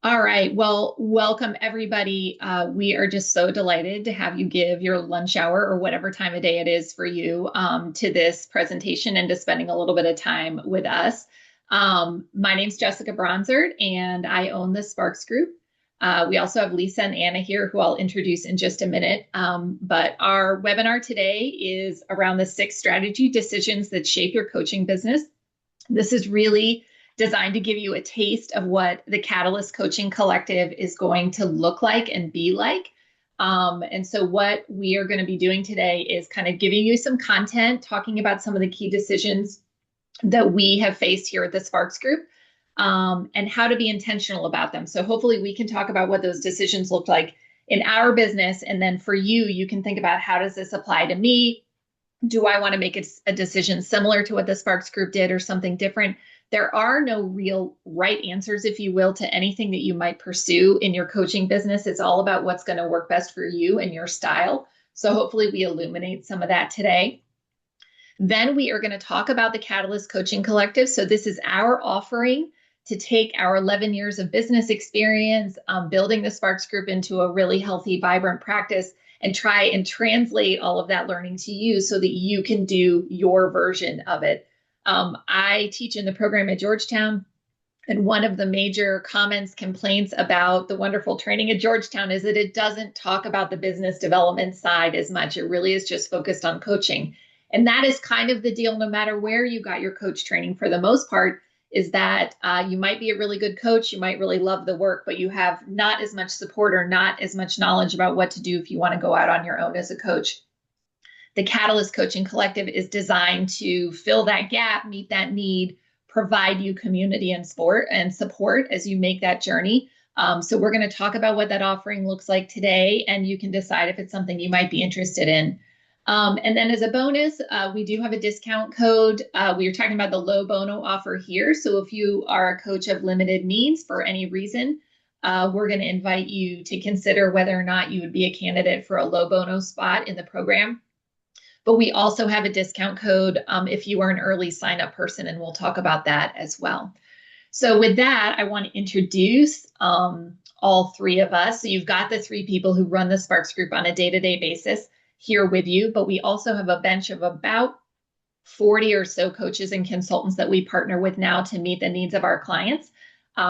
All right. Well, welcome everybody. We are just so delighted to have you give your lunch hour or whatever time of day it is for you to this presentation and to spending a little bit of time with us. My name's Jessica Bronzert, and I own the Sparks Group. We also have Lisa and Anna here, who I'll introduce in just a minute. But our webinar today is around the 6 strategy decisions that shape your coaching business. This is really designed to give you a taste of what the Catalyst Coaching Collective is going to look like and be like. And so what we are going to be doing today is kind of giving you some content, talking about some of the key decisions that we have faced here at the Sparks Group, and how to be intentional about them. So hopefully we can talk about what those decisions look like in our business. And then for you, you can think about, how does this apply to me? Do I want to make a decision similar to what the Sparks Group did or something different? There are no real right answers, if you will, to anything that you might pursue in your coaching business. It's all about what's going to work best for you and your style. So hopefully we illuminate some of that today. Then we are going to talk about the Catalyst Coaching Collective. So this is our offering to take our 11 years of business experience, building the Sparks Group into a really healthy, vibrant practice, and try and translate all of that learning to you so that you can do your version of it. I teach in the program at Georgetown, and one of the major comments, complaints about the wonderful training at Georgetown is that it doesn't talk about the business development side as much. It really is just focused on coaching. And that is kind of the deal, no matter where you got your coach training, for the most part, is that you might be a really good coach, you might really love the work, but you have not as much support or not as much knowledge about what to do if you want to go out on your own as a coach. The Catalyst Coaching Collective is designed to fill that gap, meet that need, provide you community and support as you make that journey. So we're going to talk about what that offering looks like today, and you can decide if it's something you might be interested in. And then as a bonus, we do have a discount code. We are talking about the low bono offer here. So if you are a coach of limited means for any reason, we're going to invite you to consider whether or not you would be a candidate for a low bono spot in the program. But we also have a discount code if you are an early sign up person, and we'll talk about that as well. So with that, I want to introduce all 3 of us. So you've got the 3 people who run the Sparks Group on a day-to-day basis here with you, but we also have a bench of about 40 or so coaches and consultants that we partner with now to meet the needs of our clients.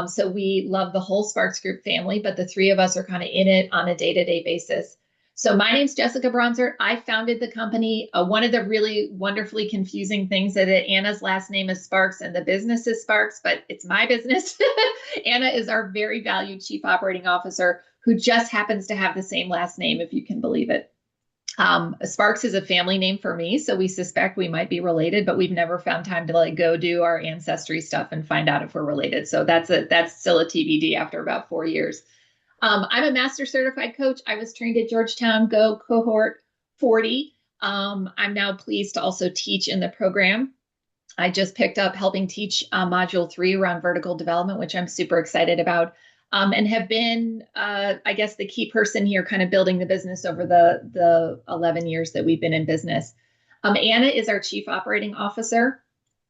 So we love the whole Sparks Group family, but the 3 of us are kind of in it on a day-to-day basis. So my name's Jessica Bronzer. I founded the company. One of the really wonderfully confusing things is that Anna's last name is Sparks and the business is Sparks, but it's my business. Anna is our very valued Chief Operating Officer, who just happens to have the same last name, if you can believe it. Sparks is a family name for me, so we suspect we might be related, but we've never found time to go do our ancestry stuff and find out if we're related. So that's still a TBD after about 4 years. I'm a master certified coach. I was trained at Georgetown, Go Cohort 40. I'm now pleased to also teach in the program. I just picked up helping teach module 3 around vertical development, which I'm super excited about, and have been, I guess, the key person here kind of building the business over the 11 years that we've been in business. Anna is our Chief Operating Officer.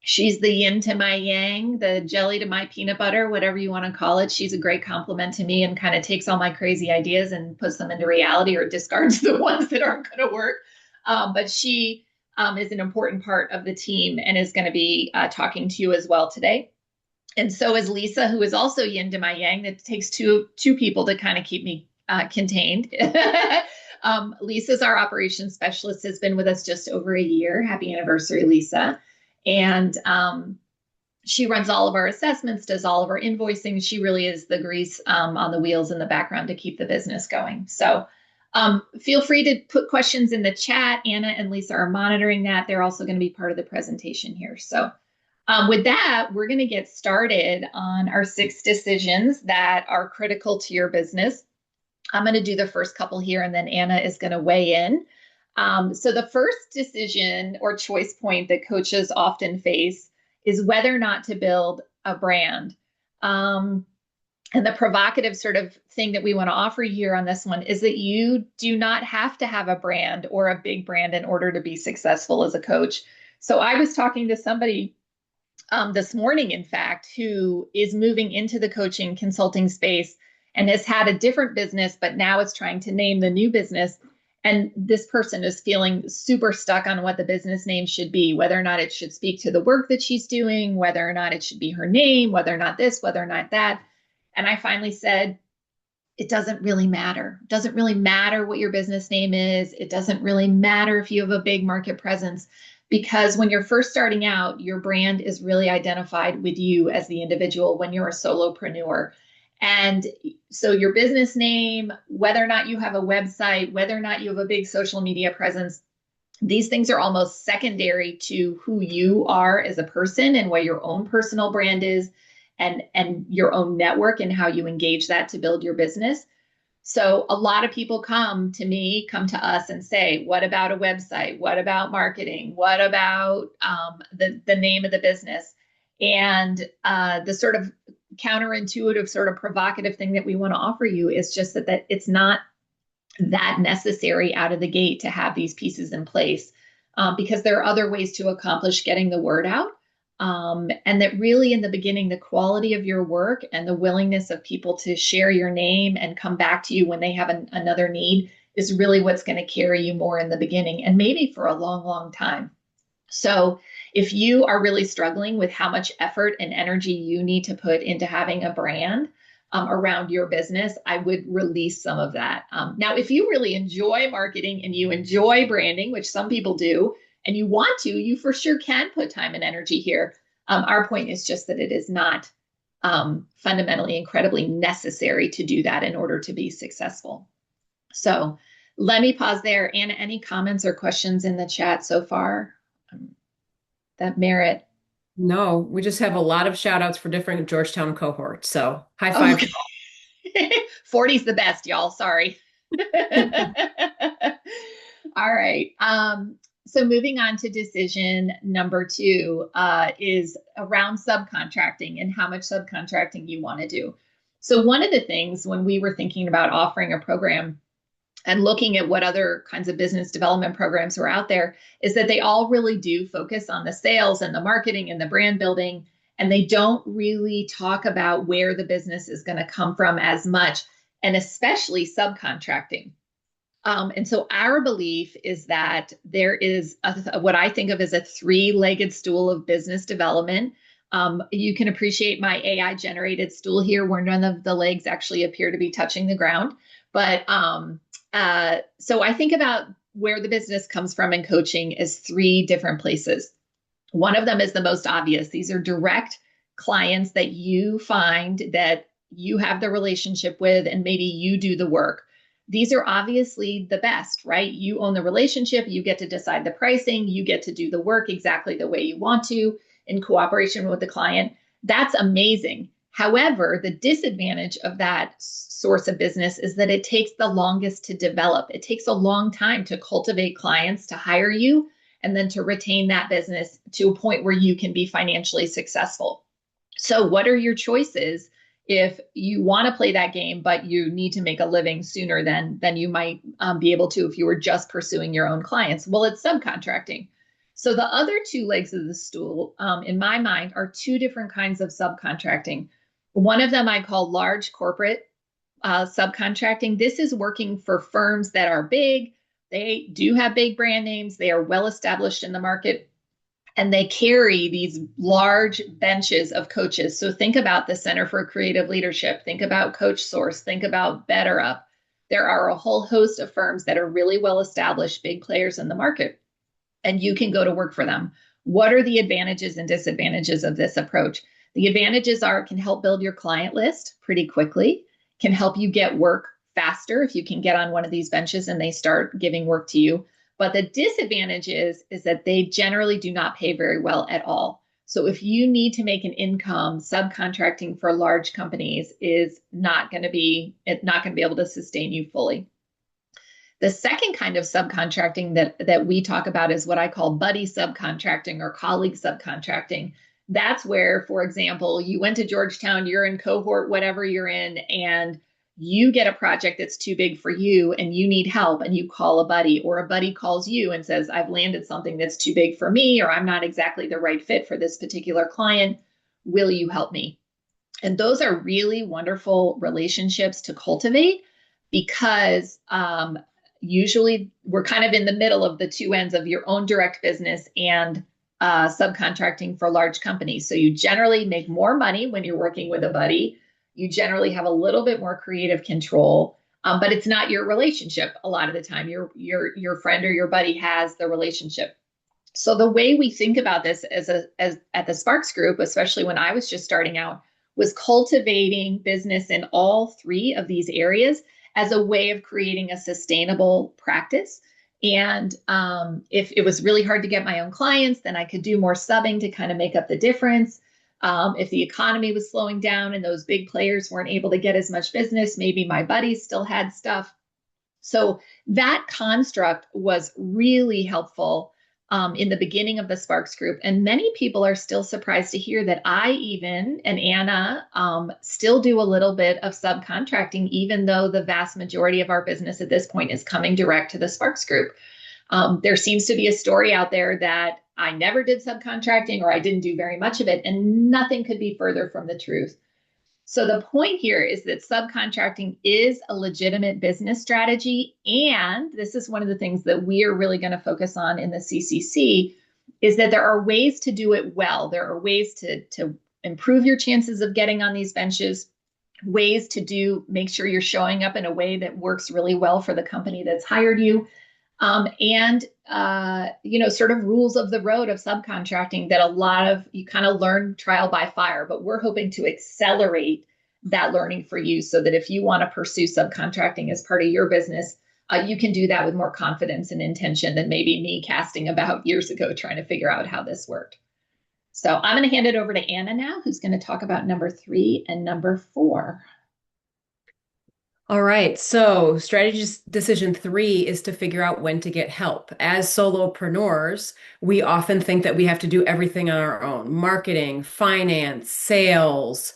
She's the yin to my yang, the jelly to my peanut butter, whatever you want to call it. She's a great compliment to me and kind of takes all my crazy ideas and puts them into reality or discards the ones that aren't going to work. But she is an important part of the team and is going to be talking to you as well today. And so is Lisa, who is also yin to my yang. That takes two people to kind of keep me contained. Lisa's our operations specialist, has been with us just over a year. Happy anniversary, Lisa. And she runs all of our assessments, does all of our invoicing. She really is the grease on the wheels in the background to keep the business going. So feel free to put questions in the chat. Anna and Lisa are monitoring that. They're also going to be part of the presentation here. So with that, we're going to get started on our 6 decisions that are critical to your business. I'm going to do the first couple here, and then Anna is going to weigh in. So the first decision or choice point that coaches often face is whether or not to build a brand. And the provocative sort of thing that we want to offer you here on this one is that you do not have to have a brand or a big brand in order to be successful as a coach. So I was talking to somebody this morning, in fact, who is moving into the coaching consulting space and has had a different business, but now is trying to name the new business. And this person is feeling super stuck on what the business name should be, whether or not it should speak to the work that she's doing, whether or not it should be her name, whether or not this, whether or not that. And I finally said, it doesn't really matter. It doesn't really matter what your business name is. It doesn't really matter if you have a big market presence, because when you're first starting out, your brand is really identified with you as the individual when you're a solopreneur. And so your business name, whether or not you have a website, whether or not you have a big social media presence, these things are almost secondary to who you are as a person and what your own personal brand is, and your own network and how you engage that to build your business. So a lot of people come to us and say, what about a website? What about marketing? What about the name of the business? And the sort of counterintuitive, sort of provocative thing that we want to offer you is just that it's not that necessary out of the gate to have these pieces in place, because there are other ways to accomplish getting the word out. And that really in the beginning, the quality of your work and the willingness of people to share your name and come back to you when they have another need is really what's going to carry you more in the beginning and maybe for a long, long time. So if you are really struggling with how much effort and energy you need to put into having a brand around your business, I would release some of that. Now, if you really enjoy marketing and you enjoy branding, which some people do, and you want to, you for sure can put time and energy here. Our point is just that it is not fundamentally incredibly necessary to do that in order to be successful. So let me pause there. Anna, any comments or questions in the chat so far that merit? No, we just have a lot of shout outs for different Georgetown cohorts. So high five. Okay. 40 is the best, y'all. Sorry. All right. So moving on to decision number 2 is around subcontracting and how much subcontracting you want to do. So one of the things when we were thinking about offering a program and looking at what other kinds of business development programs were out there is that they all really do focus on the sales and the marketing and the brand building, and they don't really talk about where the business is going to come from as much, and especially subcontracting. And so our belief is that there is what I think of as a 3-legged stool of business development. You can appreciate my AI generated stool here where none of the legs actually appear to be touching the ground. But so I think about where the business comes from in coaching as 3 different places. One of them is the most obvious. These are direct clients that you find that you have the relationship with, and maybe you do the work. These are obviously the best, right? You own the relationship, you get to decide the pricing, you get to do the work exactly the way you want to in cooperation with the client. That's amazing. However, the disadvantage of that source of business is that it takes the longest to develop. It takes a long time to cultivate clients, to hire you, and then to retain that business to a point where you can be financially successful. So what are your choices if you want to play that game, but you need to make a living sooner than you might be able to if you were just pursuing your own clients? Well, it's subcontracting. So the other 2 legs of the stool, in my mind, are 2 different kinds of subcontracting. One of them I call large corporate subcontracting. This is working for firms that are big. They do have big brand names. They are well established in the market, and they carry these large benches of coaches. So think about the Center for Creative Leadership. Think about Coach Source. Think about BetterUp. There are a whole host of firms that are really well established, big players in the market, and you can go to work for them. What are the advantages and disadvantages of this approach? The advantages are it can help build your client list pretty quickly, can help you get work faster if you can get on one of these benches and they start giving work to you. But the disadvantage is that they generally do not pay very well at all. So if you need to make an income, subcontracting for large companies is not going to be able to sustain you fully. The second kind of subcontracting that we talk about is what I call buddy subcontracting or colleague subcontracting. That's where, for example, you went to Georgetown, you're in cohort, whatever you're in, and you get a project that's too big for you and you need help and you call a buddy, or a buddy calls you and says, I've landed something that's too big for me, or I'm not exactly the right fit for this particular client. Will you help me? And those are really wonderful relationships to cultivate because usually we're kind of in the middle of the two ends of your own direct business and subcontracting for large companies. So you generally make more money when you're working with a buddy. You generally have a little bit more creative control, but it's not your relationship a lot of the time. Your friend or your buddy has the relationship. So the way we think about this as at the Sparks Group, especially when I was just starting out, was cultivating business in all three of these areas as a way of creating a sustainable practice. And if it was really hard to get my own clients, then I could do more subbing to kind of make up the difference. If the economy was slowing down and those big players weren't able to get as much business, maybe my buddies still had stuff. So that construct was really helpful in the beginning of the Sparks Group. And many people are still surprised to hear that I even, and Anna, still do a little bit of subcontracting, even though the vast majority of our business at this point is coming direct to the Sparks Group. There seems to be a story out there that I never did subcontracting or I didn't do very much of it, and nothing could be further from the truth. So the point here is that subcontracting is a legitimate business strategy. And this is one of the things that we are really going to focus on in the CCC is that there are ways to do it well. There are ways to improve your chances of getting on these benches, ways to make sure you're showing up in a way that works really well for the company that's hired you. And sort of rules of the road of subcontracting that a lot of you kind of learn trial by fire, but we're hoping to accelerate that learning for you so that if you want to pursue subcontracting as part of your business, you can do that with more confidence and intention than maybe me casting about years ago trying to figure out how this worked. So I'm going to hand it over to Anna now, who's going to talk about number 3 and number 4. All right. So strategy decision 3 is to figure out when to get help. As solopreneurs, we often think that we have to do everything on our own: marketing, finance, sales,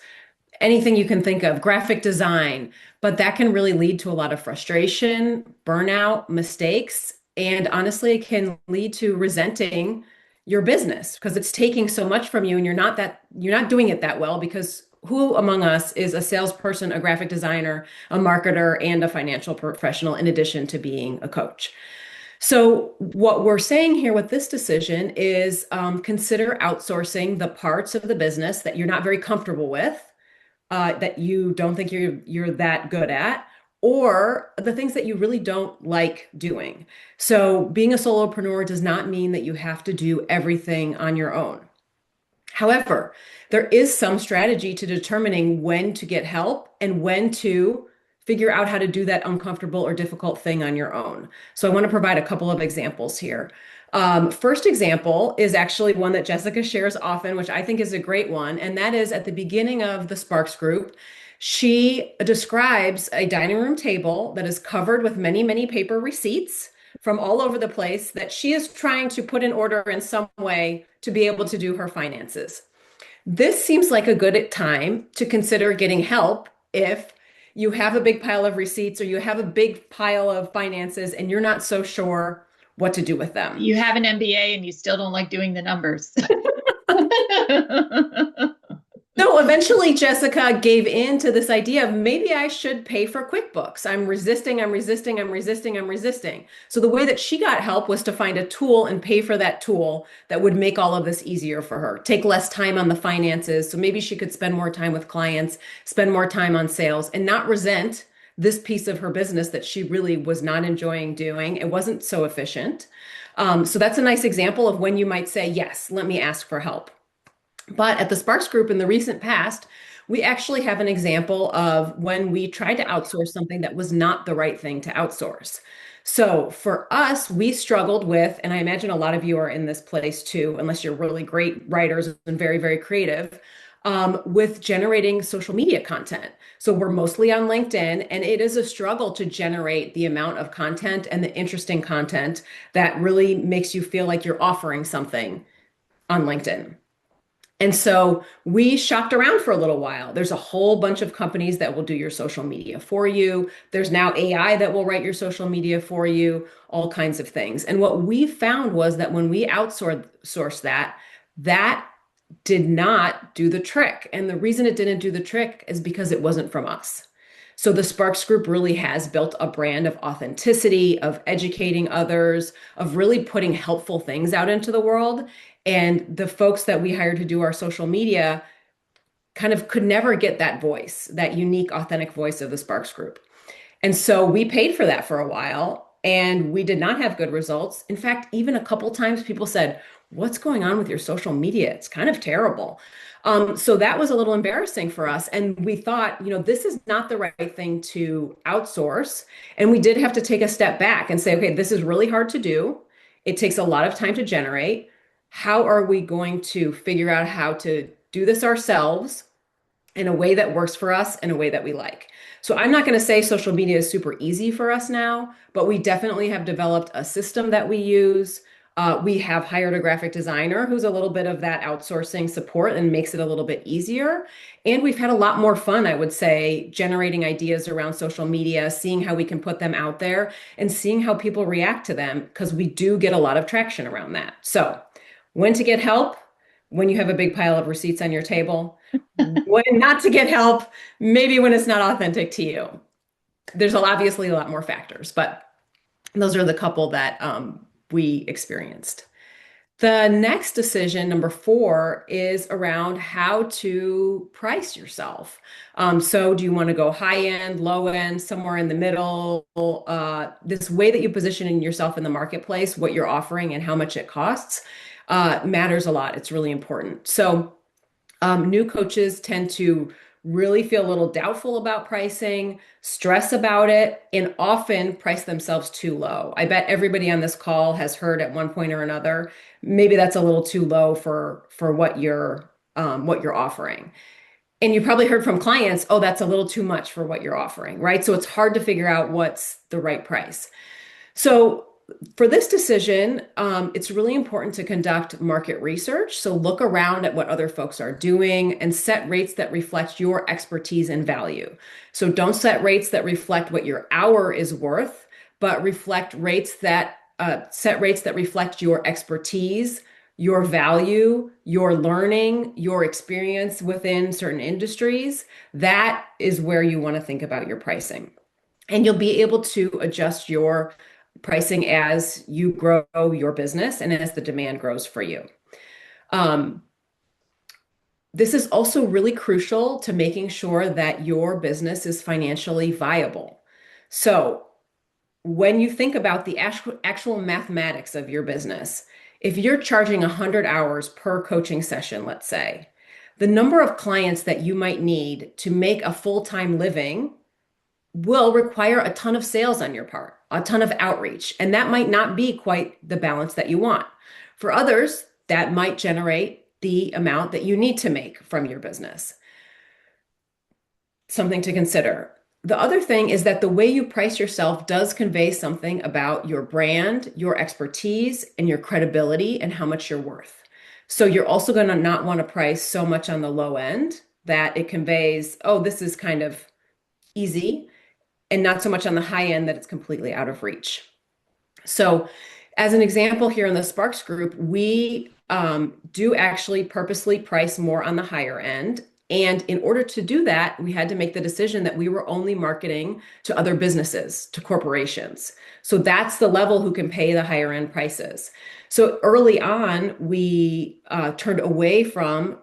anything you can think of, graphic design. But that can really lead to a lot of frustration, burnout, mistakes, and honestly, it can lead to resenting your business because it's taking so much from you and you're not doing it that well because who among us is a salesperson, a graphic designer, a marketer, and a financial professional in addition to being a coach? So what we're saying here with this decision is consider outsourcing the parts of the business that you're not very comfortable with, that you don't think you're that good at, or the things that you really don't like doing. So being a solopreneur does not mean that you have to do everything on your own. However, there is some strategy to determining when to get help and when to figure out how to do that uncomfortable or difficult thing on your own. So I want to provide a couple of examples here. First example is actually one that Jessica shares often, which I think is a great one. And that is at the beginning of the Sparks Group, she describes a dining room table that is covered with many, many paper receipts from all over the place that she is trying to put in order in some way to be able to do her finances. This seems like a good time to consider getting help if you have a big pile of receipts or you have a big pile of finances and you're not so sure what to do with them. You have an MBA and you still don't like doing the numbers. So eventually Jessica gave in to this idea of maybe I should pay for QuickBooks. I'm resisting. So the way that she got help was to find a tool and pay for that tool that would make all of this easier for her, take less time on the finances. So maybe she could spend more time with clients, spend more time on sales, and not resent this piece of her business that she really was not enjoying doing. It wasn't so efficient. So that's a nice example of when you might say, yes, let me ask for help. But at the Sparks Group in the recent past, we actually have an example of when we tried to outsource something that was not the right thing to outsource. So for us, we struggled with, and I imagine a lot of you are in this place too, unless you're really great writers and very, very creative, with generating social media content. So we're mostly on LinkedIn, and it is a struggle to generate the amount of content and the interesting content that really makes you feel like you're offering something on LinkedIn. And so we shopped around for a little while. There's a whole bunch of companies that will do your social media for you. There's now AI that will write your social media for you, all kinds of things. And what we found was that when we outsourced that did not do the trick. And the reason it didn't do the trick is because it wasn't from us. So the Sparks Group really has built a brand of authenticity, of educating others, of really putting helpful things out into the world. And the folks that we hired to do our social media kind of could never get that voice, that unique, authentic voice of the Sparks Group. And so we paid for that for a while and we did not have good results. In fact, even a couple times people said, "What's going on with your social media? It's kind of terrible." So that was a little embarrassing for us. And we thought, this is not the right thing to outsource. And we did have to take a step back and say, okay, this is really hard to do. It takes a lot of time to generate. How are we going to figure out how to do this ourselves in a way that works for us, in a way that we like? So I'm not going to say social media is super easy for us now, but we definitely have developed a system that we use. We have hired a graphic designer who's a little bit of that outsourcing support and makes it a little bit easier. And we've had a lot more fun, I would say, generating ideas around social media, seeing how we can put them out there and seeing how people react to them, because we do get a lot of traction around that. So, when to get help? When you have a big pile of receipts on your table. When not to get help? Maybe when it's not authentic to you. There's obviously a lot more factors, but those are the couple that we experienced. The next decision, number four, is around how to price yourself. So, do you want to go high end, low end, somewhere in the middle? This way that you position yourself in the marketplace, what you're offering, and how much it costs matters a lot. It's really important. So, new coaches tend to really feel a little doubtful about pricing, stress about it, and often price themselves too low. I bet everybody on this call has heard at one point or another, maybe that's a little too low for what you're offering. And you probably heard from clients, oh, that's a little too much for what you're offering, right? So it's hard to figure out what's the right price. So for this decision, it's really important to conduct market research. So look around at what other folks are doing and set rates that reflect your expertise and value. So don't set rates that reflect what your hour is worth, but set rates that reflect your expertise, your value, your learning, your experience within certain industries. That is where you want to think about your pricing. And you'll be able to adjust your pricing as you grow your business and as the demand grows for you. Um, this is also really crucial to making sure that your business is financially viable. So, when you think about the actual mathematics of your business, if you're charging 100 hours per coaching session, let's say, the number of clients that you might need to make a full-time living will require a ton of sales on your part, a ton of outreach, and that might not be quite the balance that you want. For others, that might generate the amount that you need to make from your business. Something to consider. The other thing is that the way you price yourself does convey something about your brand, your expertise, and your credibility and how much you're worth. So you're also going to not want to price so much on the low end that it conveys, oh, this is kind of easy, and not so much on the high end that it's completely out of reach. So, as an example here in the Sparks Group, we do actually purposely price more on the higher end. And in order to do that, we had to make the decision that we were only marketing to other businesses, to corporations. So that's the level who can pay the higher end prices. So early on, we turned away from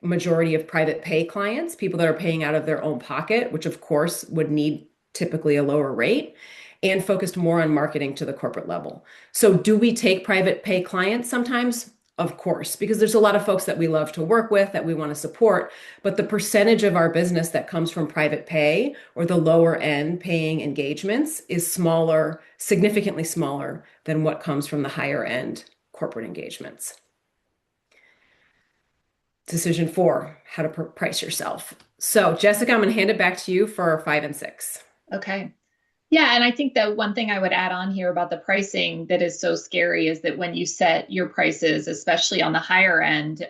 majority of private pay clients, people that are paying out of their own pocket, which of course would need typically a lower rate, and focused more on marketing to the corporate level. So do we take private pay clients sometimes? Of course, because there's a lot of folks that we love to work with, that we want to support, but the percentage of our business that comes from private pay or the lower end paying engagements is smaller, significantly smaller than what comes from the higher end corporate engagements. Decision four, how to price yourself. So, Jessica, I'm going to hand it back to you for 5 and 6. Okay. Yeah, and I think that one thing I would add on here about the pricing that is so scary is that when you set your prices, especially on the higher end,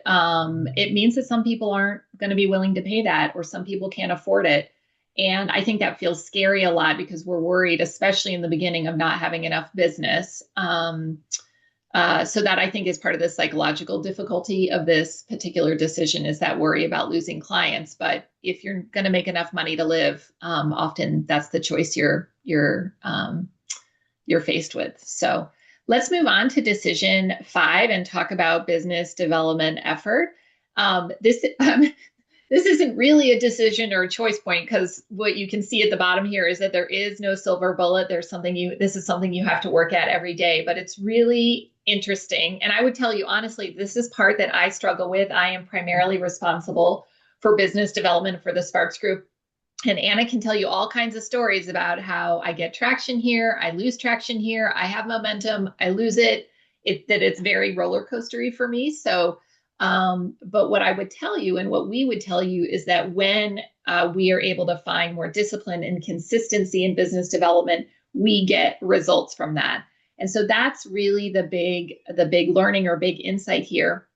it means that some people aren't going to be willing to pay that, or some people can't afford it. And I think that feels scary a lot because we're worried, especially in the beginning, of not having enough business. So that I think is part of the psychological difficulty of this particular decision is that worry about losing clients. But if you're going to make enough money to live, often that's the choice you're faced with. So let's move on to decision 5 and talk about business development effort. This isn't really a decision or a choice point because what you can see at the bottom here is that there is no silver bullet. This is something you have to work at every day, but it's really interesting. And I would tell you honestly, this is part that I struggle with. I am primarily responsible for business development for the Sparks Group. And Anna can tell you all kinds of stories about how I get traction here, I lose traction here, I have momentum, I lose it. That it's very roller coastery for me. So but what I would tell you and what we would tell you is that when we are able to find more discipline and consistency in business development, we get results from that. And so that's really the big learning or big insight here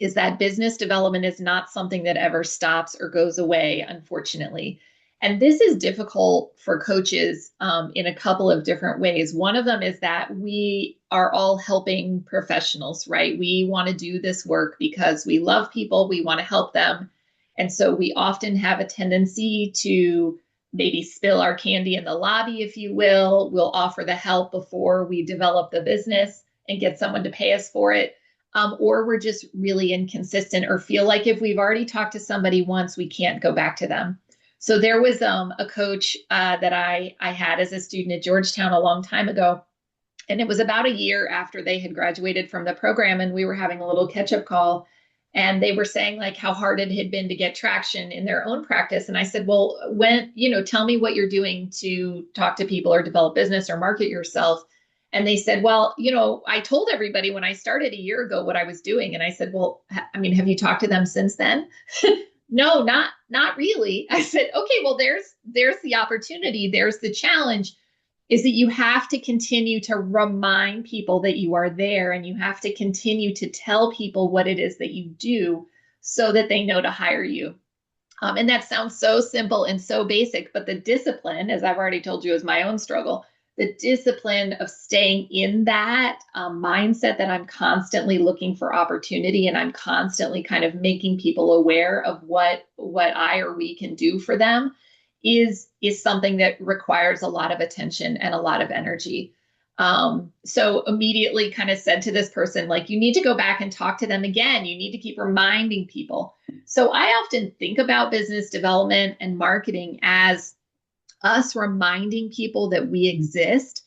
is that business development is not something that ever stops or goes away, unfortunately. And this is difficult for coaches in a couple of different ways. One of them is that we are all helping professionals, right? We want to do this work because we love people, we want to help them. And so we often have a tendency to maybe spill our candy in the lobby, if you will. We'll offer the help before we develop the business and get someone to pay us for it. Or we're just really inconsistent or feel like if we've already talked to somebody once, we can't go back to them. So there was a coach that I had as a student at Georgetown a long time ago. And it was about a year after they had graduated from the program. And we were having a little catch up call. And they were saying like how hard it had been to get traction in their own practice. And I said, well, tell me what you're doing to talk to people or develop business or market yourself. And they said, well, I told everybody when I started a year ago what I was doing. And I said, well, have you talked to them since then? No, not really. I said, okay, well, there's the opportunity. There's the challenge is that you have to continue to remind people that you are there and you have to continue to tell people what it is that you do so that they know to hire you. And that sounds so simple and so basic, but the discipline, as I've already told you, is my own struggle. The discipline of staying in that mindset that I'm constantly looking for opportunity and I'm constantly kind of making people aware of what I or we can do for them is something that requires a lot of attention and a lot of energy. So immediately kind of said to this person, like, you need to go back and talk to them again. You need to keep reminding people. So I often think about business development and marketing as us reminding people that we exist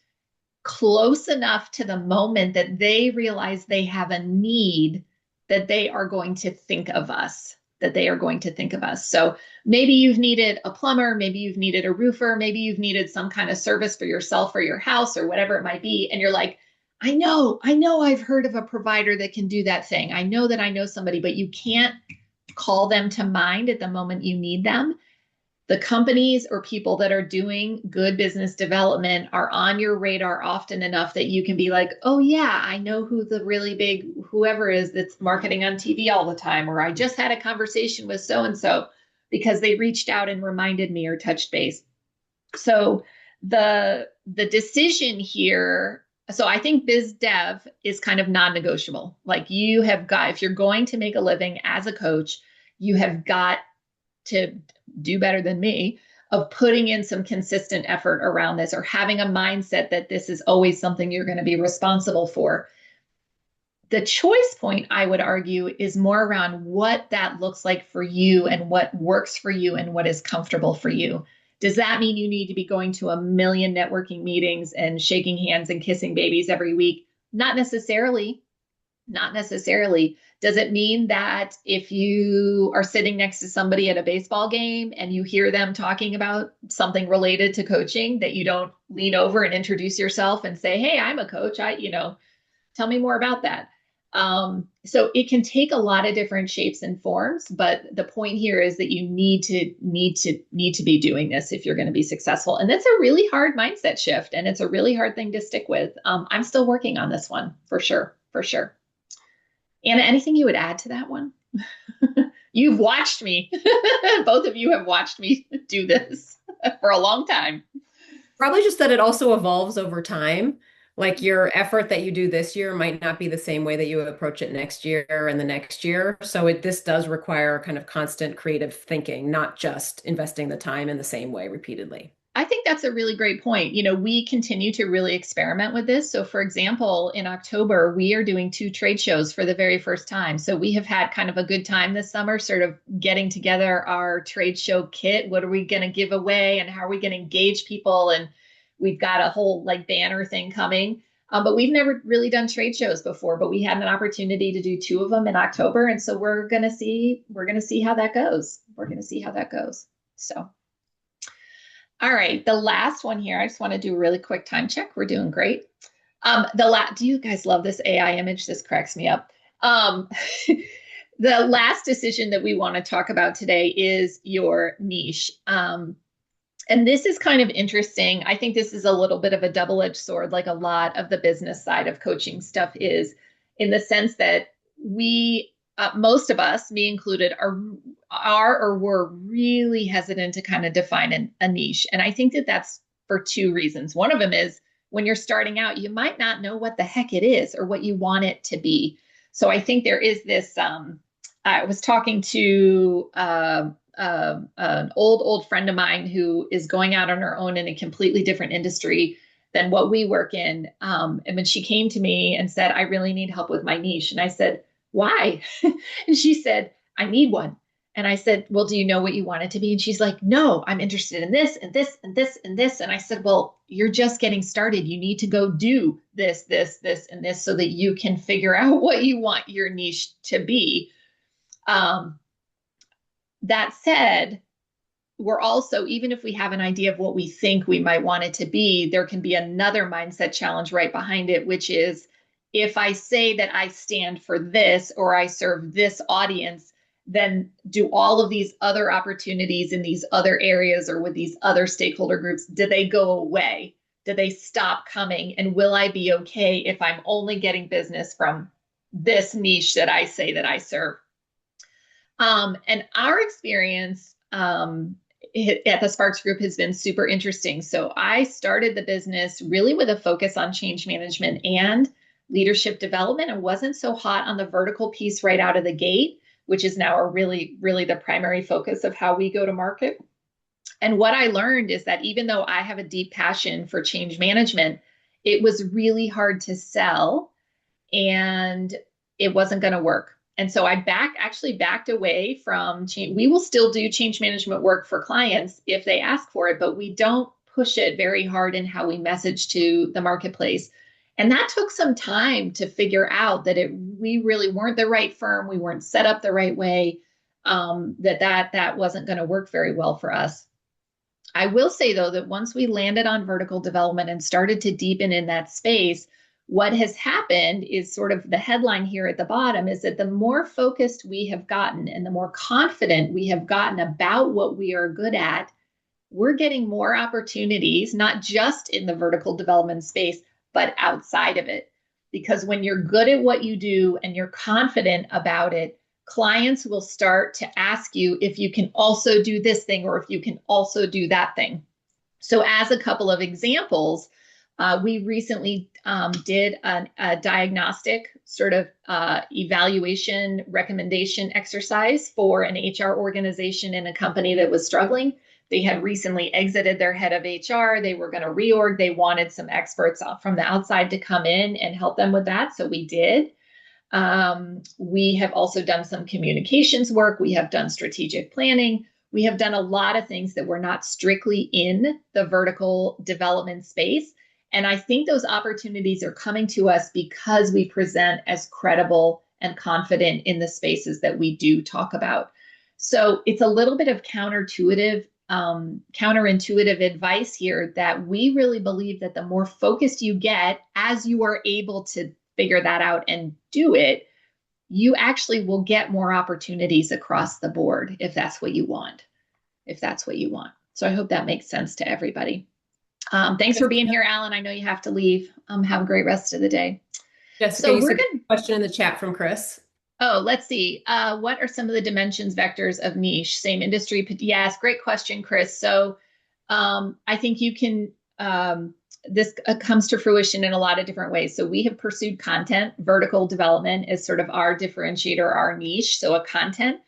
close enough to the moment that they realize they have a need that they are going to think of us, that they are going to think of us. So maybe you've needed a plumber, maybe you've needed a roofer, maybe you've needed some kind of service for yourself or your house or whatever it might be. And you're like, I know I've heard of a provider that can do that thing. I know that I know somebody, but you can't call them to mind at the moment you need them. The companies or people that are doing good business development are on your radar often enough that you can be like, oh yeah, I know who the really big whoever is that's marketing on TV all the time, or I just had a conversation with so-and-so because they reached out and reminded me or touched base. So the decision here, so I think biz dev is kind of non-negotiable. Like you have got, if you're going to make a living as a coach, you have got to do better than me of putting in some consistent effort around this or having a mindset that this is always something you're going to be responsible for. The choice point, I would argue, is more around what that looks like for you and what works for you and what is comfortable for you. Does that mean you need to be going to a million networking meetings and shaking hands and kissing babies every week? Not necessarily. Not necessarily. Does it mean that if you are sitting next to somebody at a baseball game and you hear them talking about something related to coaching that you don't lean over and introduce yourself and say, hey, I'm a coach. Tell me more about that. So it can take a lot of different shapes and forms, but the point here is that you need to be doing this if you're going to be successful. And that's a really hard mindset shift, and it's a really hard thing to stick with. I'm still working on this one for sure, for sure. Anna, anything you would add to that one? You've watched me. Both of you have watched me do this for a long time. Probably just that it also evolves over time. Like your effort that you do this year might not be the same way that you approach it next year and the next year. So this does require kind of constant creative thinking, not just investing the time in the same way repeatedly. I think that's a really great point. We continue to really experiment with this. So, for example, in October, we are doing 2 trade shows for the very first time. So, we have had kind of a good time this summer, sort of getting together our trade show kit. What are we going to give away, and how are we going to engage people? And we've got a whole like banner thing coming. But we've never really done trade shows before, but we had an opportunity to do 2 of them in October. And so we're going to see how that goes. We're going to see how that goes. So. All right, the last one here. I just want to do a really quick time check. We're doing great. Do you guys love this AI image? This cracks me up. The last decision that we want to talk about today is your niche. And this is kind of interesting. I think this is a little bit of a double-edged sword, like a lot of the business side of coaching stuff is, in the sense that most of us, me included, are or were really hesitant to kind of define a niche. And I think that that's for 2 reasons. One of them is when you're starting out, you might not know what the heck it is or what you want it to be. So I think there is this. I was talking to an old friend of mine who is going out on her own in a completely different industry than what we work in. And when she came to me and said, I really need help with my niche. And I said, why? And she said, I need one. And I said, well, do you know what you want it to be? And she's like, no, I'm interested in this and this and this and this. And I said, well, you're just getting started. You need to go do this, this, this, and this so that you can figure out what you want your niche to be. That said, we're also, even if we have an idea of what we think we might want it to be, there can be another mindset challenge right behind it, which is if I say that I stand for this or I serve this audience, then do all of these other opportunities in these other areas or with these other stakeholder groups, do they go away? Do they stop coming? And will I be okay if I'm only getting business from this niche that I say that I serve? And our experience at the Sparks Group has been super interesting. So I started the business really with a focus on change management and leadership development, and wasn't so hot on the vertical piece right out of the gate, which is now really, really the primary focus of how we go to market. And what I learned is that even though I have a deep passion for change management, it was really hard to sell and it wasn't going to work. And so I actually backed away from change. We will still do change management work for clients if they ask for it, but we don't push it very hard in how we message to the marketplace. And that took some time to figure out that we really weren't the right firm. We weren't set up the right way, that wasn't going to work very well for us. I will say, though, that once we landed on vertical development and started to deepen in that space, what has happened is sort of the headline here at the bottom is that the more focused we have gotten and the more confident we have gotten about what we are good at, we're getting more opportunities, not just in the vertical development space, but outside of it. Because when you're good at what you do and you're confident about it, clients will start to ask you if you can also do this thing or if you can also do that thing. So as a couple of examples, we recently did a diagnostic sort of evaluation recommendation exercise for an HR organization in a company that was struggling. They had recently exited their head of HR. They were going to reorg. They wanted some experts from the outside to come in and help them with that. So we did. We have also done some communications work. We have done strategic planning. We have done a lot of things that were not strictly in the vertical development space. And I think those opportunities are coming to us because we present as credible and confident in the spaces that we do talk about. So it's a little bit of counterintuitive advice here, that we really believe that the more focused you get as you are able to figure that out and do it, you actually will get more opportunities across the board if that's what you want. If that's what you want. So I hope that makes sense to everybody. Thanks for being here, Alan. I know you have to leave. Have a great rest of the day. Jessica, So you we're said going to, question in the chat from Chris. oh, let's see. What are some of the dimensions vectors of niche? Same industry. Yes, great question, Chris. So I think you can, this comes to fruition in a lot of different ways. So we have pursued content. Vertical development is sort of our differentiator, our niche. So a content,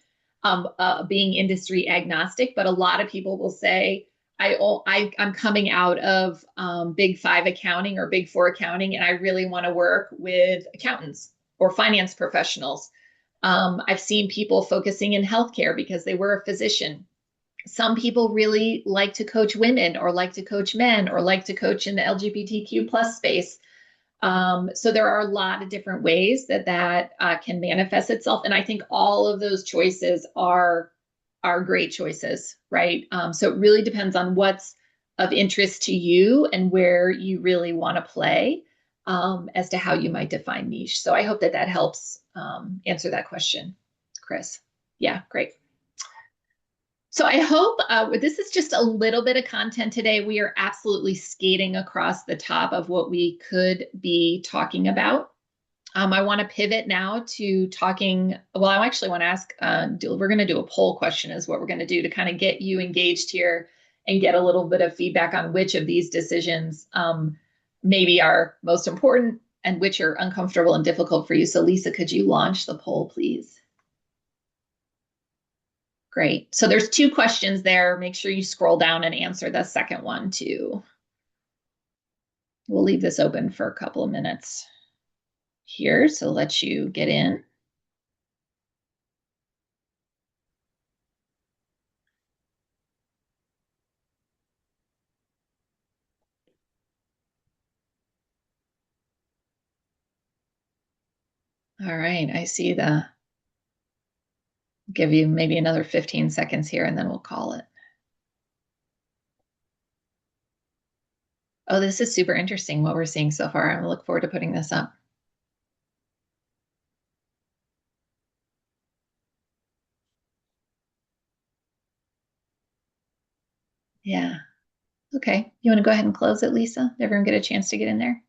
being industry agnostic, but a lot of people will say, I'm coming out of Big Five accounting or Big Four accounting, and I really want to work with accountants or finance professionals. I've seen people focusing in healthcare because they were a physician. Some people really like to coach women or like to coach men or like to coach in the LGBTQ plus space. So there are a lot of different ways that can manifest itself. And I think all of those choices are great choices, right? So it really depends on what's of interest to you and where you really want to play, as to how you might define niche. So I hope that helps answer that question, Chris. Yeah, great. So I hope this is just a little bit of content today. We are absolutely skating across the top of what we could be talking about. I want to pivot now to talking. Well, I actually want to ask, we're going to do a poll question is what we're going to do to kind of get you engaged here and get a little bit of feedback on which of these decisions maybe are most important and which are uncomfortable and difficult for you. So Lisa, could you launch the poll, please? Great. So there's 2 questions there. Make sure you scroll down and answer the second one too. We'll leave this open for a couple of minutes here, so let you get in. All right, I see give you maybe another 15 seconds here and then we'll call it. Oh, this is super interesting what we're seeing so far. I'm looking forward to putting this up. Yeah. Okay. You want to go ahead and close it, Lisa? Did everyone get a chance to get in there?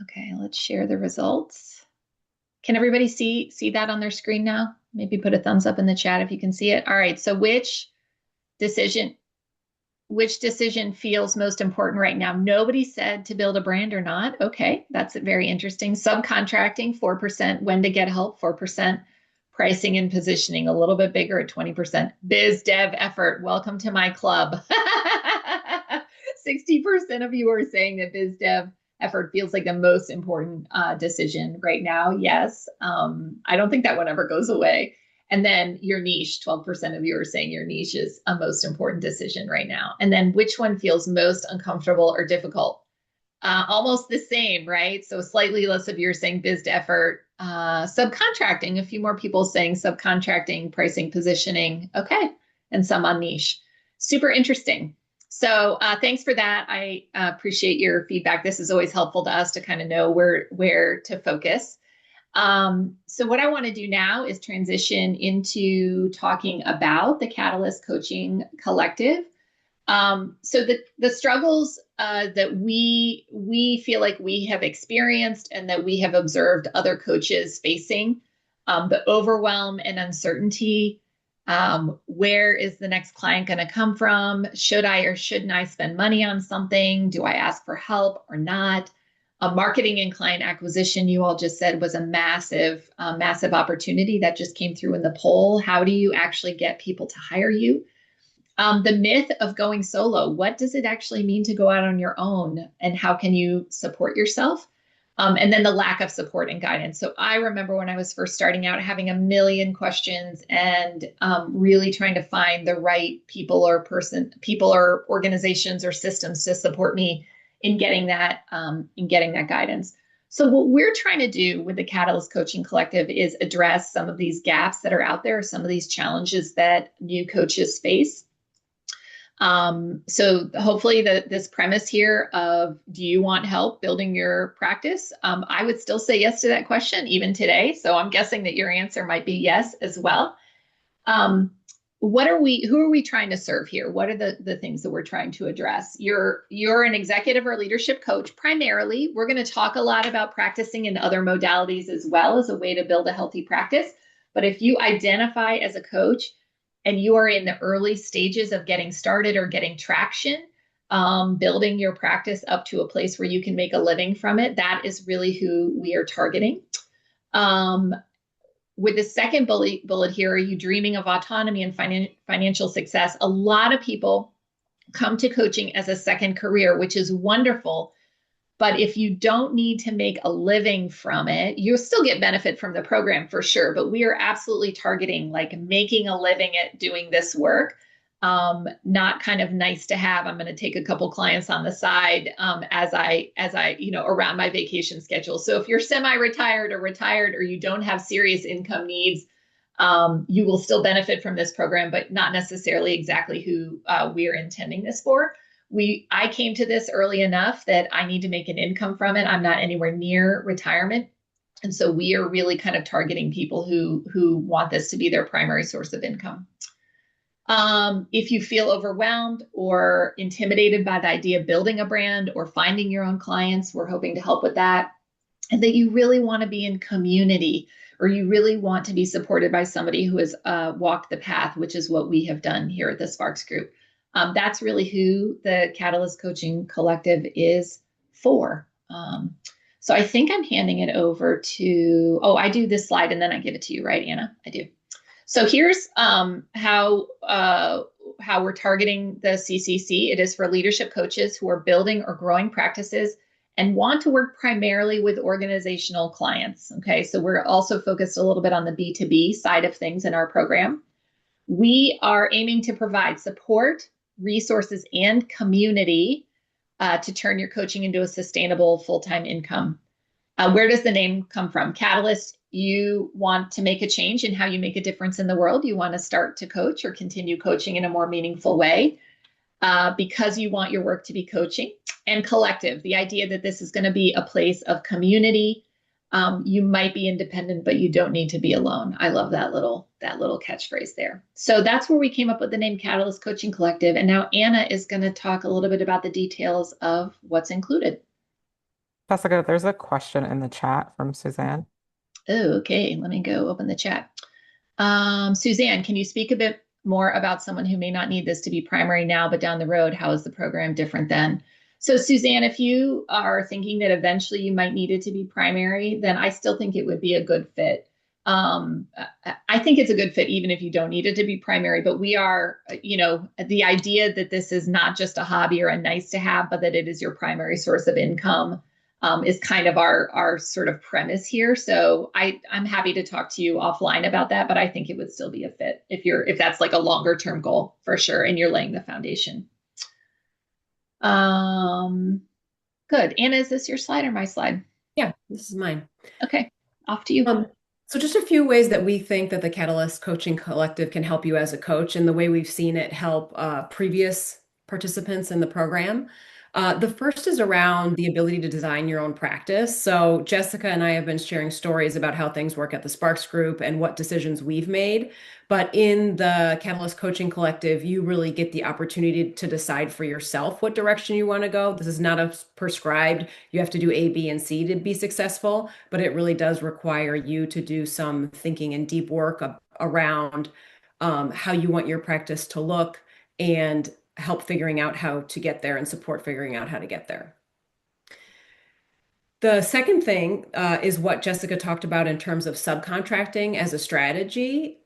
Okay, let's share the results. Can everybody see that on their screen now? Maybe put a thumbs up in the chat if you can see it. All right. So which decision feels most important right now? Nobody said to build a brand or not. Okay, that's very interesting. Subcontracting, 4%. When to get help, 4%. Pricing and positioning, a little bit bigger at 20%. Biz dev effort, welcome to my club. 60% of you are saying that biz dev effort feels like the most important decision right now. Yes, I don't think that one ever goes away. And then your niche, 12% of you are saying your niche is a most important decision right now. And then which one feels most uncomfortable or difficult? Almost the same, right? So slightly less of you are saying biz to effort. Subcontracting, a few more people saying subcontracting, pricing, positioning. Okay. And some on niche. Super interesting. So thanks for that. I appreciate your feedback. This is always helpful to us to kind of know where to focus. So what I want to do now is transition into talking about the Catalyst Coaching Collective. So the struggles that we feel like we have experienced and that we have observed other coaches facing, the overwhelm and uncertainty. Where is the next client going to come from? Should I or shouldn't I spend money on something? Do I ask for help or not? Marketing and client acquisition, you all just said, was a massive opportunity that just came through in the poll. How do you actually get people to hire you? The myth of going solo. What does it actually mean to go out on your own? And how can you support yourself? And then the lack of support and guidance. So I remember when I was first starting out having a million questions and really trying to find the right people or organizations or systems to support me in getting that guidance. So what we're trying to do with the Catalyst Coaching Collective is address some of these gaps that are out there, some of these challenges that new coaches face. So hopefully this premise here of do you want help building your practice? I would still say yes to that question even today. So I'm guessing that your answer might be yes as well. Um, who are we trying to serve here? What are the things that we're trying to address? You're an executive or leadership coach primarily. We're going to talk a lot about practicing in other modalities as well as a way to build a healthy practice. But if you identify as a coach and you are in the early stages of getting started or getting traction, building your practice up to a place where you can make a living from it, that is really who we are targeting. Um, with the second bullet here, are you dreaming of autonomy and financial success? A lot of people come to coaching as a second career, which is wonderful. But if you don't need to make a living from it, you'll still get benefit from the program for sure. But we are absolutely targeting like making a living at doing this work. Not kind of nice to have. I'm going to take a couple clients on the side around my vacation schedule. So if you're semi-retired or retired or you don't have serious income needs, you will still benefit from this program, but not necessarily exactly who we are intending this for. I came to this early enough that I need to make an income from it. I'm not anywhere near retirement. And so we are really kind of targeting people who want this to be their primary source of income. If you feel overwhelmed or intimidated by the idea of building a brand or finding your own clients, we're hoping to help with that. And that you really want to be in community or you really want to be supported by somebody who has walked the path, which is what we have done here at the Sparks Group. That's really who the Catalyst Coaching Collective is for. So I think I'm handing it over to, I do this slide and then I give it to you, right, Anna? I do. So here's how we're targeting the CCC. It is for leadership coaches who are building or growing practices and want to work primarily with organizational clients. Okay, so we're also focused a little bit on the B2B side of things in our program. We are aiming to provide support, resources, and community to turn your coaching into a sustainable full-time income. Where does the name come from? Catalyst, you want to make a change in how you make a difference in the world. You want to start to coach or continue coaching in a more meaningful way because you want your work to be coaching. And collective, the idea that this is going to be a place of community. You might be independent, but you don't need to be alone. I love that little catchphrase there. So that's where we came up with the name Catalyst Coaching Collective. And now Anna is going to talk a little bit about the details of what's included. Jessica, there's a question in the chat from Suzanne. Oh, okay. Let me go open the chat. Suzanne, can you speak a bit more about someone who may not need this to be primary now, but down the road, how is the program different then? So Suzanne, if you are thinking that eventually you might need it to be primary, then I still think it would be a good fit. I think it's a good fit even if you don't need it to be primary, but we are, the idea that this is not just a hobby or a nice to have, but that it is your primary source of income is kind of our sort of premise here. So I'm happy to talk to you offline about that, but I think it would still be a fit if that's like a longer term goal for sure, and you're laying the foundation. Good. Anna, is this your slide or my slide? Yeah, this is mine. Okay, off to you. So just a few ways that we think that the Catalyst Coaching Collective can help you as a coach and the way we've seen it help previous participants in the program. The first is around the ability to design your own practice. So Jessica and I have been sharing stories about how things work at the Sparks Group and what decisions we've made. But in the Catalyst Coaching Collective, you really get the opportunity to decide for yourself what direction you want to go. This is not a prescribed, you have to do A, B, and C to be successful, but it really does require you to do some thinking and deep work around how you want your practice to look and help figuring out how to get there and support figuring out how to get there. The second thing is what Jessica talked about in terms of subcontracting as a strategy.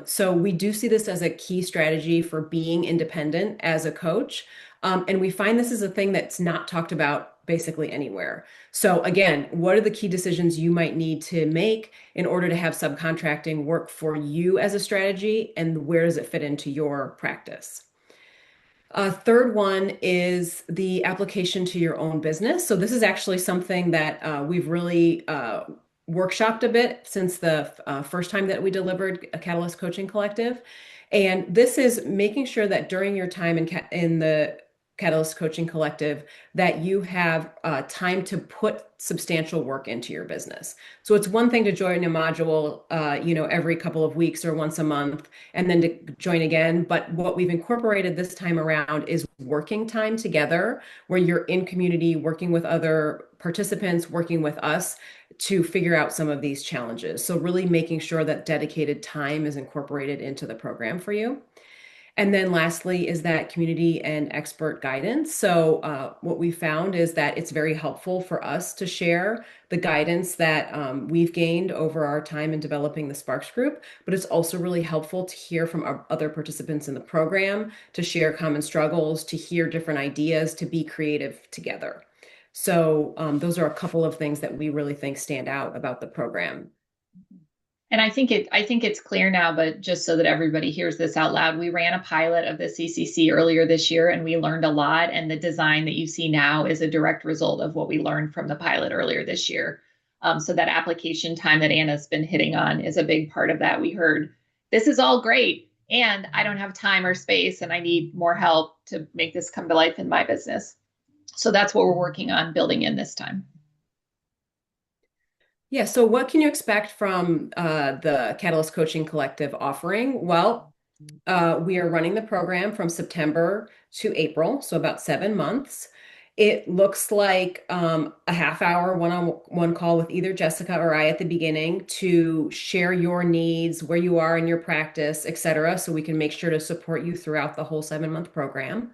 So we do see this as a key strategy for being independent as a coach. And we find this is a thing that's not talked about basically anywhere. So again, what are the key decisions you might need to make in order to have subcontracting work for you as a strategy, and where does it fit into your practice? Third one is the application to your own business. So this is actually something that we've really workshopped a bit since the first time that we delivered a Catalyst Coaching Collective. And this is making sure that during your time in the Catalyst Coaching Collective, that you have time to put substantial work into your business. So it's one thing to join a module, every couple of weeks or once a month, and then to join again. But what we've incorporated this time around is working time together, where you're in community, working with other participants, working with us to figure out some of these challenges. So really making sure that dedicated time is incorporated into the program for you. And then lastly is that community and expert guidance. So what we found is that it's very helpful for us to share the guidance that we've gained over our time in developing the Sparks group, but it's also really helpful to hear from our other participants in the program, to share common struggles, to hear different ideas, to be creative together. So those are a couple of things that we really think stand out about the program. And I think it's clear now, but just so that everybody hears this out loud, we ran a pilot of the CCC earlier this year and we learned a lot. And the design that you see now is a direct result of what we learned from the pilot earlier this year. So that application time that Anna's been hitting on is a big part of that. We heard, this is all great, and I don't have time or space, and I need more help to make this come to life in my business. So that's what we're working on building in this time. Yeah, so what can you expect from the Catalyst Coaching Collective offering? Well, we are running the program from September to April, so about 7 months. It looks like a half-hour one-on-one call with either Jessica or I at the beginning to share your needs, where you are in your practice, et cetera, so we can make sure to support you throughout the whole 7-month program.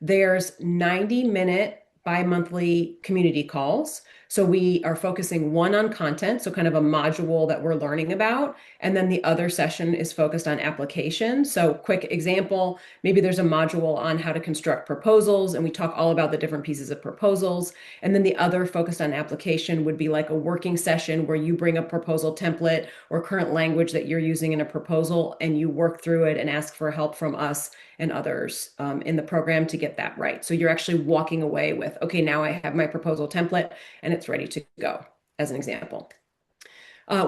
There's 90-minute bi-monthly community calls. So we are focusing one on content, so kind of a module that we're learning about. And then the other session is focused on application. So quick example, maybe there's a module on how to construct proposals, and we talk all about the different pieces of proposals. And then the other focused on application would be like a working session where you bring a proposal template or current language that you're using in a proposal, and you work through it and ask for help from us and others in the program to get that right. So you're actually walking away with, okay, now I have my proposal template and it's ready to go, as an example.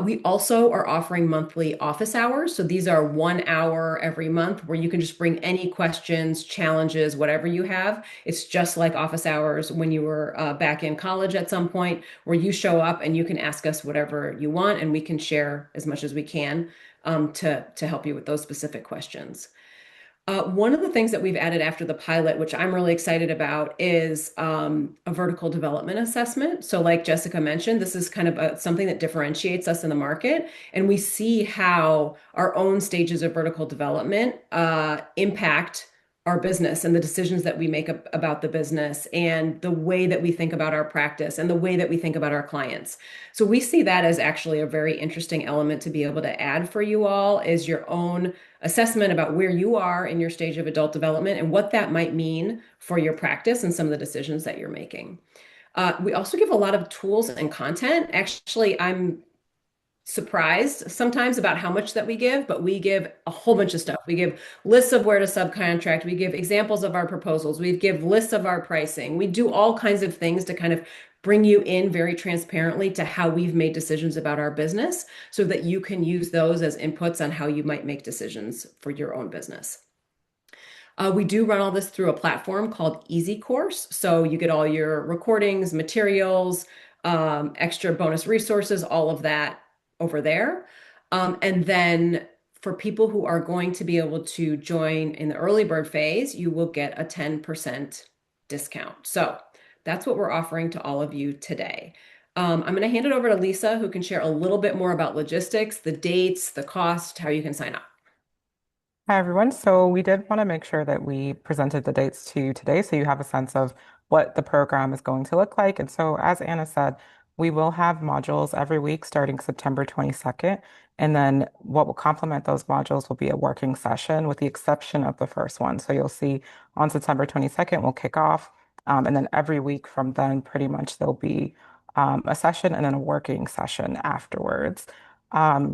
We also are offering monthly office hours. So these are 1 hour every month where you can just bring any questions, challenges, whatever you have. It's just like office hours when you were back in college at some point, where you show up and you can ask us whatever you want, and we can share as much as we can to help you with those specific questions. One of the things that we've added after the pilot, which I'm really excited about, is a vertical development assessment. So like Jessica mentioned, this is kind of something that differentiates us in the market. And we see how our own stages of vertical development impact our business and the decisions that we make about the business and the way that we think about our practice and the way that we think about our clients. So we see that as actually a very interesting element to be able to add for you all, is your own assessment about where you are in your stage of adult development and what that might mean for your practice and some of the decisions that you're making. We also give a lot of tools and content. Actually, I'm surprised sometimes about how much that we give, but we give a whole bunch of stuff. We give lists of where to subcontract. We give examples of our proposals. We give lists of our pricing. We do all kinds of things to kind of bring you in very transparently to how we've made decisions about our business so that you can use those as inputs on how you might make decisions for your own business. We do run all this through a platform called Easy Course. So you get all your recordings, materials, extra bonus resources, all of that over there. And then for people who are going to be able to join in the early bird phase, you will get a 10% discount. So that's what we're offering to all of you today. I'm going to hand it over to Lisa, who can share a little bit more about logistics, the dates, the cost, how you can sign up. Hi, everyone. So we did want to make sure that we presented the dates to you today so you have a sense of what the program is going to look like. And so, as Anna said, we will have modules every week starting September 22nd. And then what will complement those modules will be a working session with the exception of the first one. So you'll see on September 22nd, we'll kick off. And then every week from then, pretty much there'll be a session and then a working session afterwards.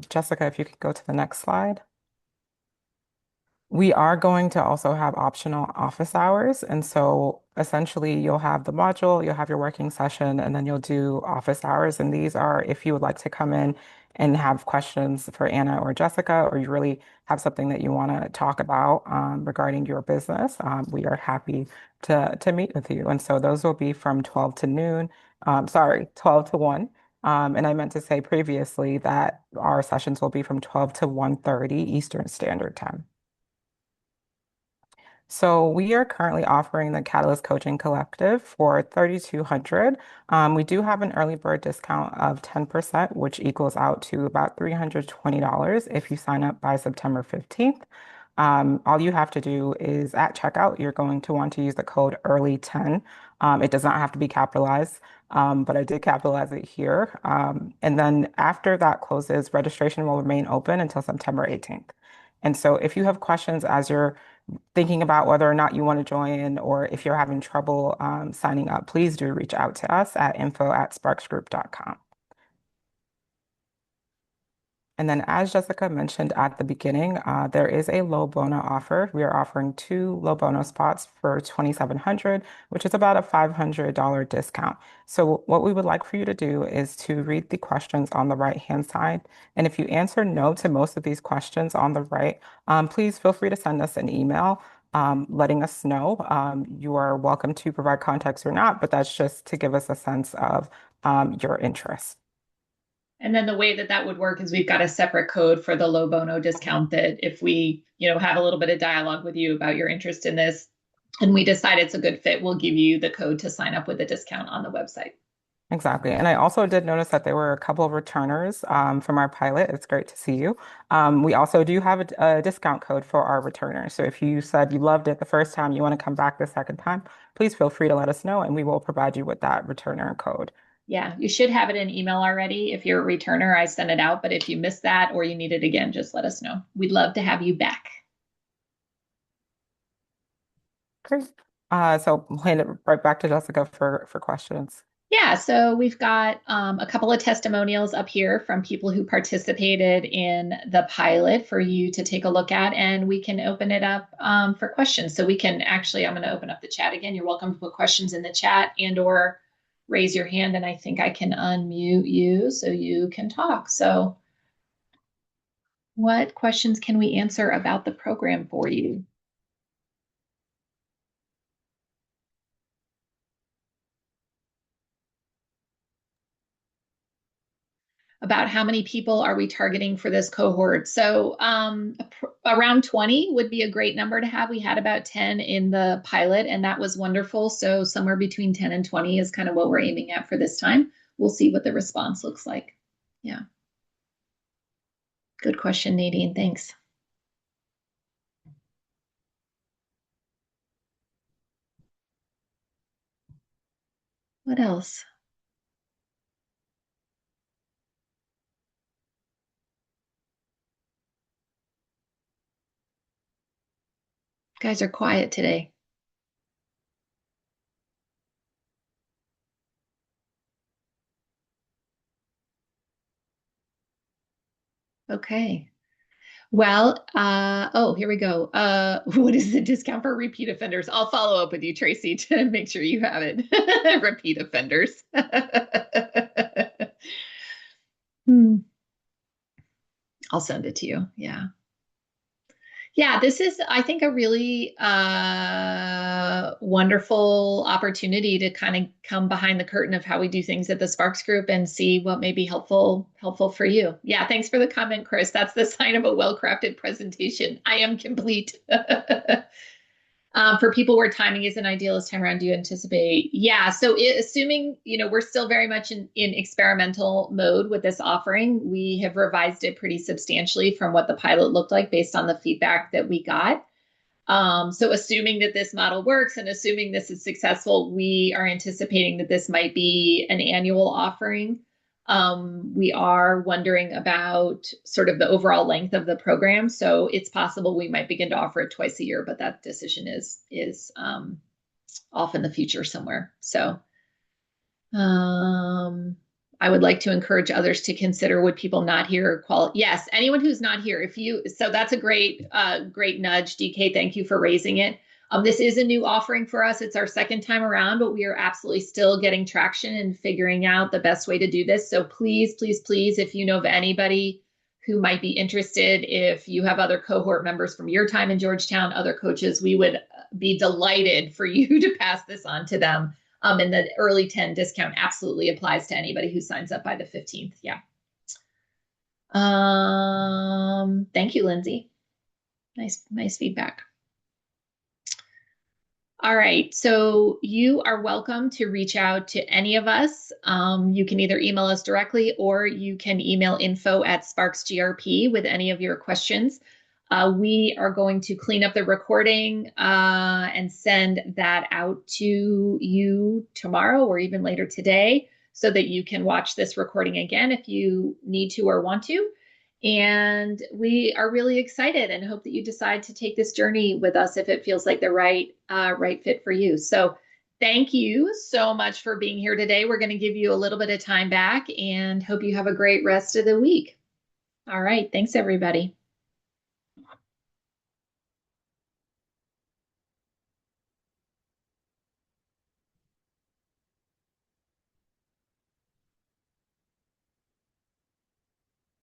Jessica, if you could go to the next slide. We are going to also have optional office hours. And so essentially you'll have the module, you'll have your working session, and then you'll do office hours. And these are if you would like to come in and have questions for Anna or Jessica, or you really have something that you want to talk about regarding your business, we are happy to meet with you. And so those will be from 12 to noon. Sorry, 12 to 1. And I meant to say previously that our sessions will be from 12 to 1:30 Eastern Standard Time. So we are currently offering the Catalyst Coaching Collective for 3,200. We do have an early bird discount of 10%, which equals out to about $320 if you sign up by September 15th. All you have to do is at checkout, you're going to want to use the code early10. It does not have to be capitalized, but I did capitalize it here. And then after that closes, registration will remain open until September 18th. And so if you have questions as you're thinking about whether or not you want to join, or if you're having trouble signing up, please do reach out to us at info@sparksgroup.com. And then, as Jessica mentioned at the beginning, there is a low bono offer. We are offering 2 low bono spots for 2,700, which is about a $500 discount. So what we would like for you to do is to read the questions on the right-hand side. And if you answer no to most of these questions on the right, please feel free to send us an email letting us know. You are welcome to provide context or not, but that's just to give us a sense of your interest. And then the way that that would work is we've got a separate code for the low bono discount that if we, have a little bit of dialogue with you about your interest in this and we decide it's a good fit, we'll give you the code to sign up with a discount on the website. Exactly. And I also did notice that there were a couple of returners from our pilot. It's great to see you. We also do have a discount code for our returners. So if you said you loved it the first time, you want to come back the second time, please feel free to let us know and we will provide you with that returner code. Yeah, you should have it in email already. If you're a returner, I sent it out. But if you missed that or you need it again, just let us know. We'd love to have you back. Great. So we'll hand it right back to Jessica for questions. Yeah, so we've got a couple of testimonials up here from people who participated in the pilot for you to take a look at, and we can open it up for questions. So we can actually, I'm going to open up the chat again. You're welcome to put questions in the chat and or raise your hand, and I think I can unmute you so you can talk. So what questions can we answer about the program for you? About how many people are we targeting for this cohort? So around 20 would be a great number to have. We had about 10 in the pilot, and that was wonderful. So somewhere between 10 and 20 is kind of what we're aiming at for this time. We'll see what the response looks like. Yeah. Good question, Nadine. Thanks. What else? You guys are quiet today. Okay. Well, oh, here we go. What is the discount for repeat offenders? I'll follow up with you, Tracy, to make sure you have it. Repeat offenders. I'll send it to you. Yeah. Yeah, this is, I think, a really wonderful opportunity to kind of come behind the curtain of how we do things at the Sparks Group and see what may be helpful for you. Yeah, thanks for the comment, Chris. That's the sign of a well-crafted presentation. I am complete. For people where timing isn't ideal this time around, do you anticipate? Yeah, so assuming, we're still very much in experimental mode with this offering, we have revised it pretty substantially from what the pilot looked like based on the feedback that we got. So assuming that this model works and assuming this is successful, we are anticipating that this might be an annual offering. We are wondering about sort of the overall length of the program. So it's possible we might begin to offer it twice a year, but that decision is off in the future somewhere. So I would like to encourage others to consider, would people not here Yes, anyone who's not here, so that's a great nudge, DK. Thank you for raising it. This is a new offering for us. It's our second time around, but we are absolutely still getting traction and figuring out the best way to do this. So please, please, please, if you know of anybody who might be interested, if you have other cohort members from your time in Georgetown, other coaches, we would be delighted for you to pass this on to them. And the early 10 discount absolutely applies to anybody who signs up by the 15th. Yeah. Thank you, Lindsay. Nice feedback. All right, so you are welcome to reach out to any of us. You can either email us directly or you can email info@sparksgrp with any of your questions. We are going to clean up the recording and send that out to you tomorrow or even later today so that you can watch this recording again if you need to or want to. And we are really excited and hope that you decide to take this journey with us if it feels like the right fit for you. So thank you so much for being here today. We're going to give you a little bit of time back and hope you have a great rest of the week. All right. Thanks, everybody.